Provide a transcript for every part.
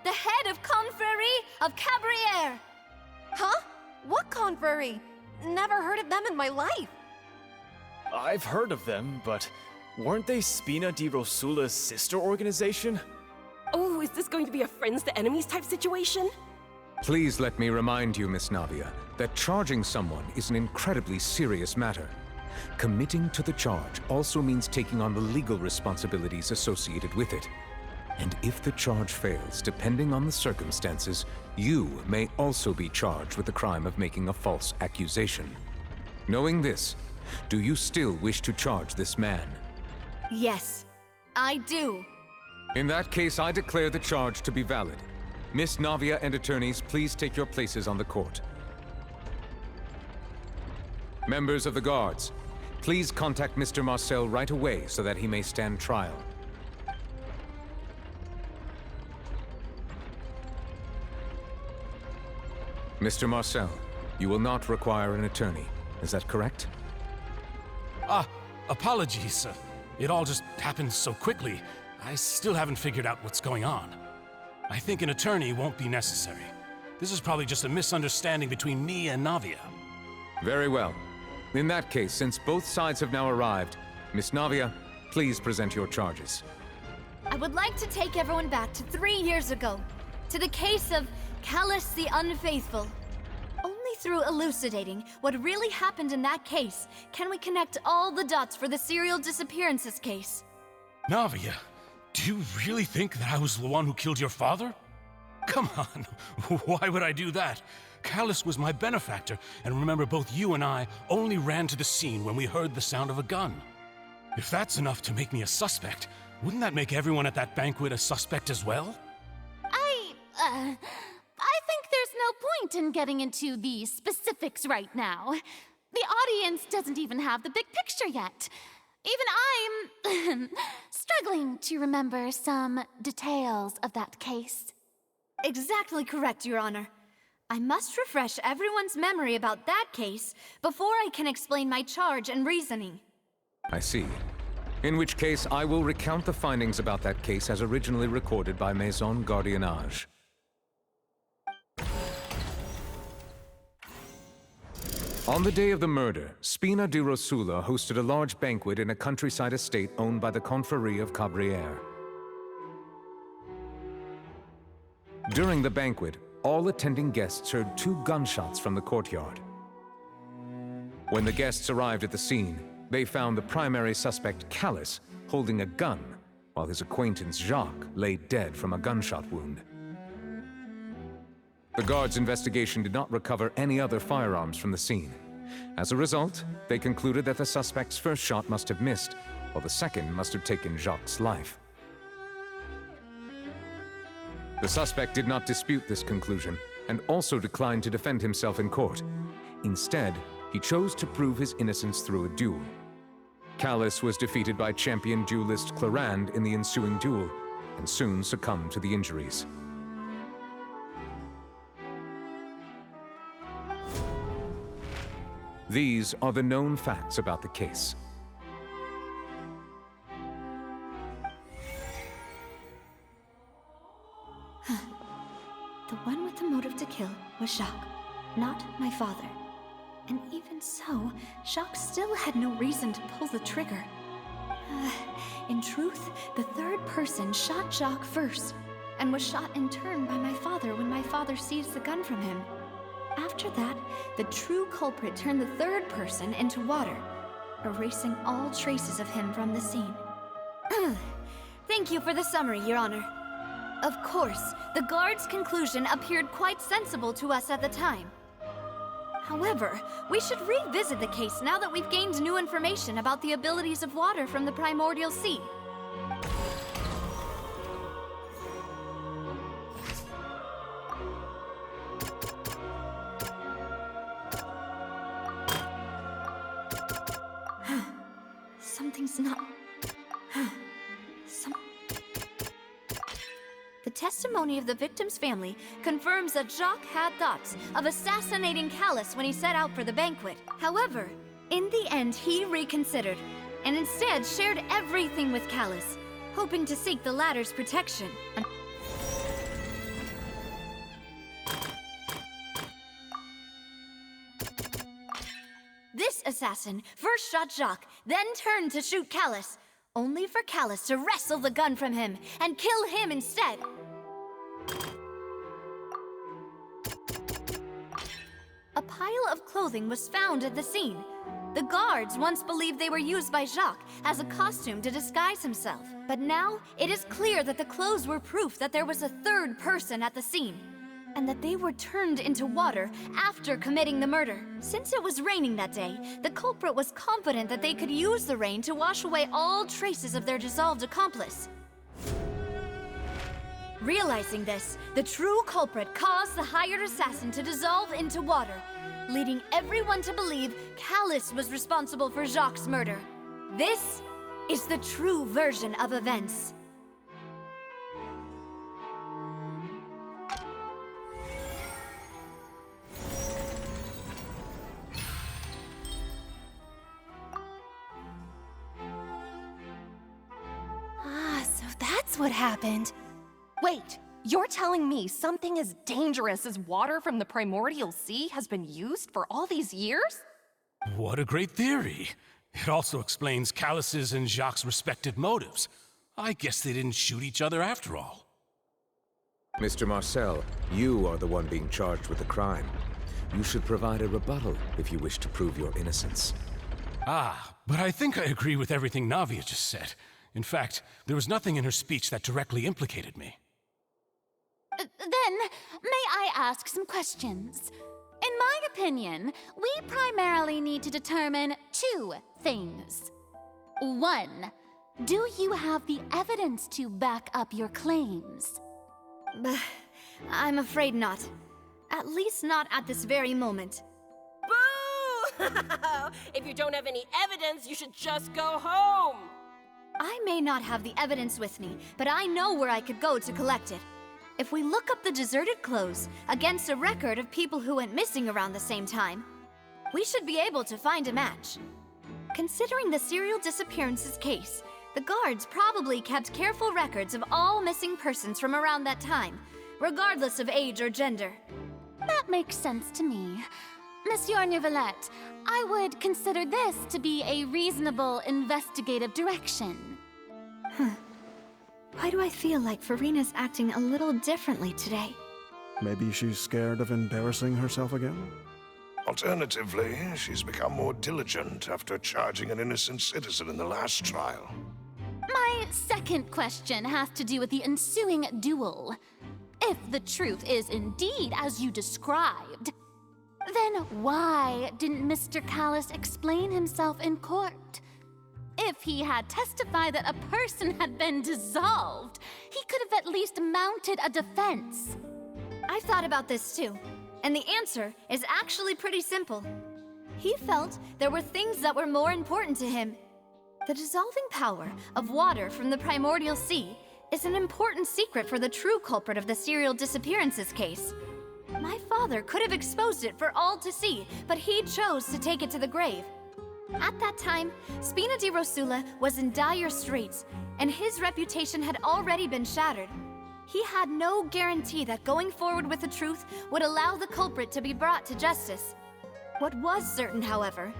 the head of Confrérie of Cabriere! Huh? What confrérie? Never heard of them in my life. I've heard of them, but weren't they Spina di Rosula's sister organization? Oh, is this going to be a friends to enemies type situation? Please let me remind you, Miss Navia, that charging someone is an incredibly serious matter. Committing to the charge also means taking on the legal responsibilities associated with it. And if the charge fails, depending on the circumstances, you may also be charged with the crime of making a false accusation. Knowing this, do you still wish to charge this man? Yes, I do. In that case, I declare the charge to be valid. Miss Navia and attorneys, please take your places on the court. Members of the guards, please contact Mr. Marcel right away so that he may stand trial. Mr. Marcel, you will not require an attorney. Is that correct? Apologies. It all just happened so quickly. I still haven't figured out what's going on. I think an attorney won't be necessary. This is probably just a misunderstanding between me and Navia. Very well. In that case, since both sides have now arrived, Miss Navia, please present your charges. I would like to take everyone back to 3 years ago, to the case of Callus the Unfaithful. Only through elucidating what really happened in that case can we connect all the dots for the serial disappearances case. Navia, do you really think that I was the one who killed your father? Come on, why would I do that? Callus was my benefactor, and remember, both you and I only ran to the scene when we heard the sound of a gun. If that's enough to make me a suspect, wouldn't that make everyone at that banquet a suspect as well? I think there's no point in getting into the specifics right now. The audience doesn't even have the big picture yet. Even I'm struggling to remember some details of that case. Exactly correct, Your Honor. I must refresh everyone's memory about that case before I can explain my charge and reasoning. I see. In which case, I will recount the findings about that case as originally recorded by Maison Gardiennage. On the day of the murder, Spina di Rosula hosted a large banquet in a countryside estate owned by the Confrérie of Cabriere. During the banquet, all attending guests heard 2 gunshots from the courtyard. When the guests arrived at the scene, they found the primary suspect, Callus, holding a gun, while his acquaintance Jacques lay dead from a gunshot wound. The guards' investigation did not recover any other firearms from the scene. As a result, they concluded that the suspect's first shot must have missed, while the second must have taken Jacques' life. The suspect did not dispute this conclusion, and also declined to defend himself in court. Instead, he chose to prove his innocence through a duel. Callus was defeated by champion duelist Clarande in the ensuing duel, and soon succumbed to the injuries. These are the known facts about the case. The one with the motive to kill was Jacques, not my father. And even so, Jacques still had no reason to pull the trigger. In truth, the third person shot Jacques first, and was shot in turn by my father when my father seized the gun from him. After that, the true culprit turned the third person into water, erasing all traces of him from the scene. Thank you for the summary, Your Honor. Of course, the guard's conclusion appeared quite sensible to us at the time. However, we should revisit the case now that we've gained new information about the abilities of water from the primordial sea. Something's not... The testimony of the victim's family confirms that Jacques had thoughts of assassinating Callus when he set out for the banquet. However, in the end he reconsidered, and instead shared everything with Callus, hoping to seek the latter's protection. assassin first shot Jacques, then turned to shoot Callus, only for Callus to wrestle the gun from him and kill him instead. A pile of clothing was found at the scene. The guards once believed they were used by Jacques as a costume to disguise himself. But now, it is clear that the clothes were proof that there was a third person at the scene, and that they were turned into water after committing the murder. Since it was raining that day, the culprit was confident that they could use the rain to wash away all traces of their dissolved accomplice. Realizing this, the true culprit caused the hired assassin to dissolve into water, leading everyone to believe Callus was responsible for Jacques' murder. This is the true version of events. So that's what happened. Wait, you're telling me something as dangerous as water from the primordial sea has been used for all these years? What a great theory. It also explains Callus's and Jacques' respective motives. I guess they didn't shoot each other after all. Mr. Marcel, you are the one being charged with the crime. You should provide a rebuttal if you wish to prove your innocence. But I think I agree with everything Navia just said. In fact, there was nothing in her speech that directly implicated me. Then, may I ask some questions? In my opinion, we primarily need to determine two things. One, do you have the evidence to back up your claims? I'm afraid not. At least not at this very moment. Boo! If you don't have any evidence, you should just go home. I may not have the evidence with me, but I know where I could go to collect it. If we look up the deserted clothes against a record of people who went missing around the same time, we should be able to find a match. Considering the serial disappearances case, the guards probably kept careful records of all missing persons from around that time, regardless of age or gender. That makes sense to me. Monsieur Neuvillette, I would consider this to be a reasonable investigative direction. Why do I feel like Farina's acting a little differently today? Maybe she's scared of embarrassing herself again? Alternatively, she's become more diligent after charging an innocent citizen in the last trial. My second question has to do with the ensuing duel. If the truth is indeed as you described, then why didn't Mr. Callus explain himself in court? If he had testified that a person had been dissolved, he could have at least mounted a defense. I've thought about this too, and the answer is actually pretty simple. He felt there were things that were more important to him. The dissolving power of water from the primordial sea is an important secret for the true culprit of the serial disappearances case. My father could have exposed it for all to see, but he chose to take it to the grave. At that time, Spina di Rosula was in dire straits, and his reputation had already been shattered. He had no guarantee that going forward with the truth would allow the culprit to be brought to justice. What was certain, however,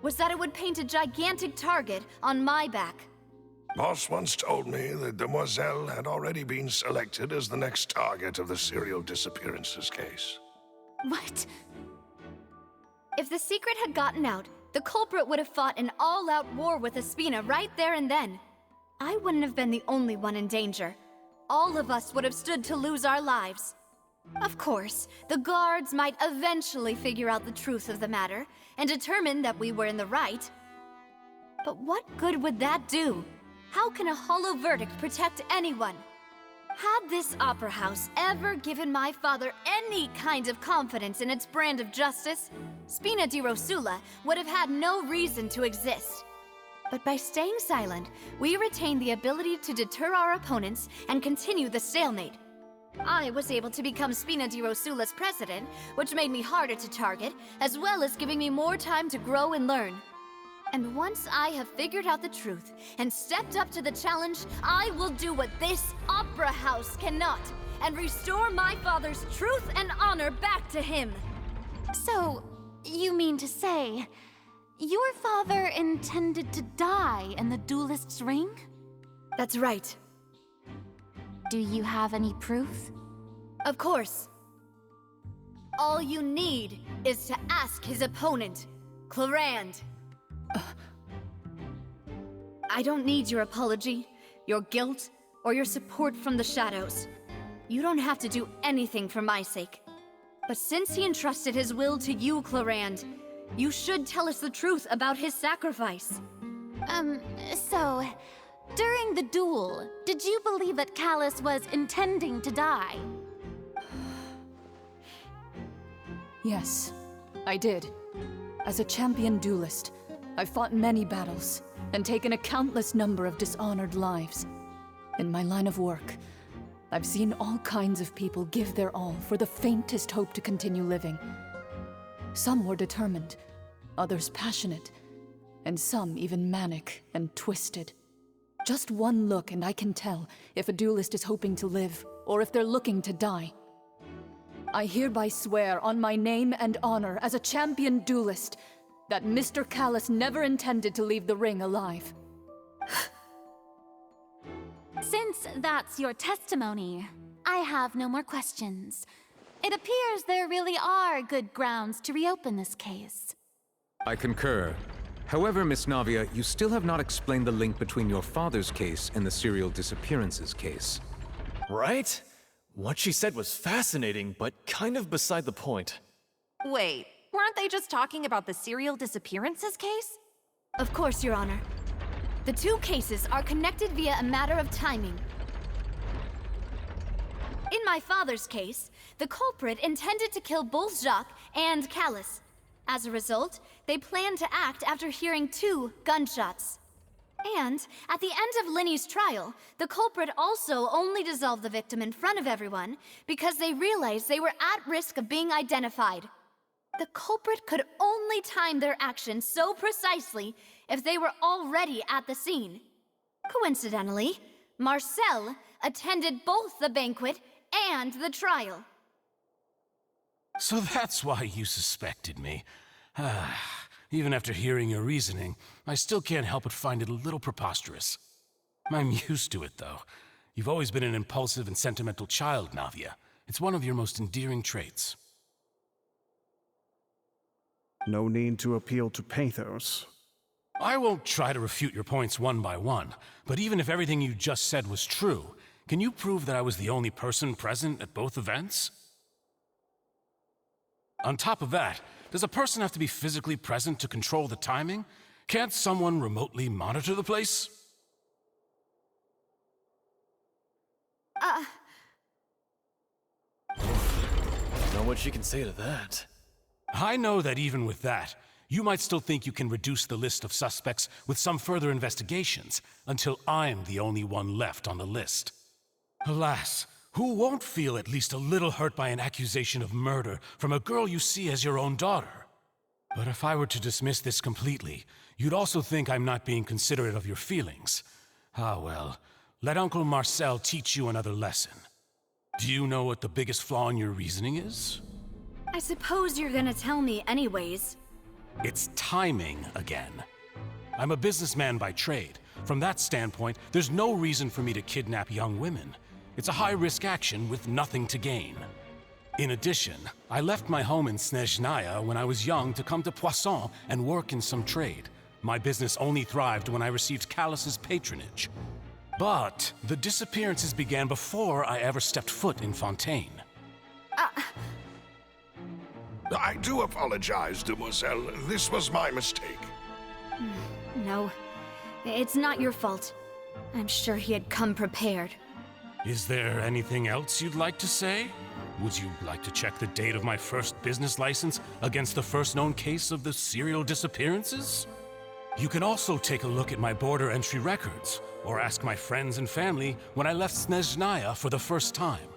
was that it would paint a gigantic target on my back. Boss once told me that Demoiselle had already been selected as the next target of the serial disappearances case. What? If the secret had gotten out, the culprit would have fought an all-out war with Espina right there and then. I wouldn't have been the only one in danger. All of us would have stood to lose our lives. Of course, the guards might eventually figure out the truth of the matter and determine that we were in the right. But what good would that do? How can a hollow verdict protect anyone? Had this opera house ever given my father any kind of confidence in its brand of justice, Spina di Rosula would have had no reason to exist. But by staying silent, we retained the ability to deter our opponents and continue the stalemate. I was able to become Spina di Rosula's president, which made me harder to target, as well as giving me more time to grow and learn. And once I have figured out the truth and stepped up to the challenge, I will do what this opera house cannot, and restore my father's truth and honor back to him. So, you mean to say Your father intended to die in the duelist's ring? That's right. Do you have any proof? Of course. All you need is to ask his opponent, Clarand. I don't need your apology, your guilt, or your support from the shadows. You don't have to do anything for my sake. But since he entrusted his will to you, Clarand, you should tell us the truth about his sacrifice. So, during the duel, did you believe that Callus was intending to die? Yes, I did. As a champion duelist, I've fought many battles and taken a countless number of dishonored lives. In my line of work, I've seen all kinds of people give their all for the faintest hope to continue living. Some were determined, others passionate, and some even manic and twisted. Just one look and I can tell if a duelist is hoping to live or if they're looking to die. I hereby swear on my name and honor as a champion duelist that Mr. Callus never intended to leave the ring alive. Since that's your testimony, I have no more questions. It appears there really are good grounds to reopen this case. I concur. However, Miss Navia, you still have not explained the link between your father's case and the serial disappearances case. Right? What she said was fascinating, but kind of beside the point. Wait, weren't they just talking about the serial disappearances case? Of course, Your Honor. The two cases are connected via a matter of timing. In my father's case, the culprit intended to kill both Jacques and Callus. As a result, they planned to act after hearing 2 gunshots. And at the end of Linny's trial, the culprit also only dissolved the victim in front of everyone because they realized they were at risk of being identified. The culprit could only time their actions so precisely if they were already at the scene. Coincidentally, Marcel attended both the banquet and the trial. So that's why you suspected me. Even after hearing your reasoning, I still can't help but find it a little preposterous. I'm used to it, though. You've always been an impulsive and sentimental child, Navia. It's one of your most endearing traits. No need to appeal to pathos. I won't try to refute your points one by one, but even if everything you just said was true, can you prove that I was the only person present at both events? On top of that, does a person have to be physically present to control the timing? Can't someone remotely monitor the place? Know what she can say to that. I know that even with that, you might still think you can reduce the list of suspects with some further investigations, until I'm the only one left on the list. Alas, who won't feel at least a little hurt by an accusation of murder from a girl you see as your own daughter? But if I were to dismiss this completely, you'd also think I'm not being considerate of your feelings. Ah well, let Uncle Marcel teach you another lesson. Do you know what the biggest flaw in your reasoning is? I suppose you're gonna tell me anyways. It's timing again. I'm a businessman by trade. From that standpoint, there's no reason for me to kidnap young women. It's a high-risk action with nothing to gain. In addition, I left my home in Snezhnaya when I was young to come to Poisson and work in some trade. My business only thrived when I received Callus's patronage. But the disappearances began before I ever stepped foot in Fontaine. I do apologize, demoiselle. This was my mistake. No, it's not your fault. I'm sure he had come prepared. Is there anything else you'd like to say? Would you like to check the date of my first business license against the first known case of the serial disappearances? You can also take a look at my border entry records, or ask my friends and family when I left Snezhnaya for the first time.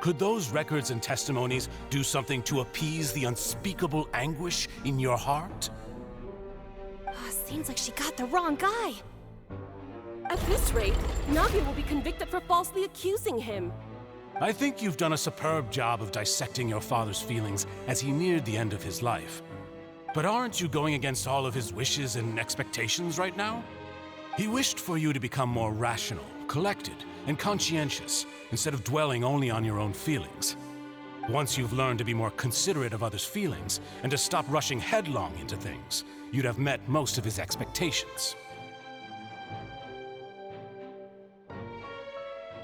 Could those records and testimonies do something to appease the unspeakable anguish in your heart? Seems like she got the wrong guy. At this rate, Navia will be convicted for falsely accusing him. I think you've done a superb job of dissecting your father's feelings as he neared the end of his life. But aren't you going against all of his wishes and expectations right now? He wished for you to become more rational, collected, and conscientious, instead of dwelling only on your own feelings. Once you've learned to be more considerate of others' feelings, and to stop rushing headlong into things, you'd have met most of his expectations.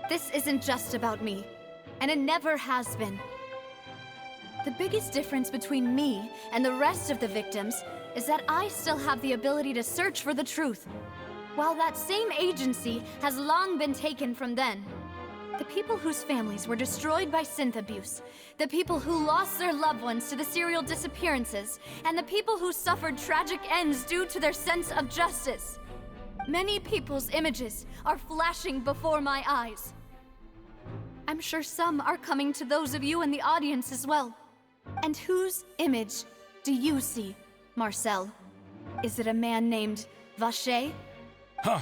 This isn't just about me, and it never has been. The biggest difference between me and the rest of the victims is that I still have the ability to search for the truth, while that same agency has long been taken from them. The people whose families were destroyed by synth abuse, the people who lost their loved ones to the serial disappearances, and the people who suffered tragic ends due to their sense of justice. Many people's images are flashing before my eyes. I'm sure some are coming to those of you in the audience as well. And whose image do you see, Marcel? Is it a man named Vacher? Huh.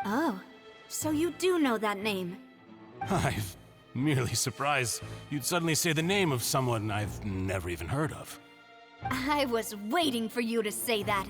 Oh, so you do know that name. I'm merely surprised you'd suddenly say the name of someone I've never even heard of. I was waiting for you to say that.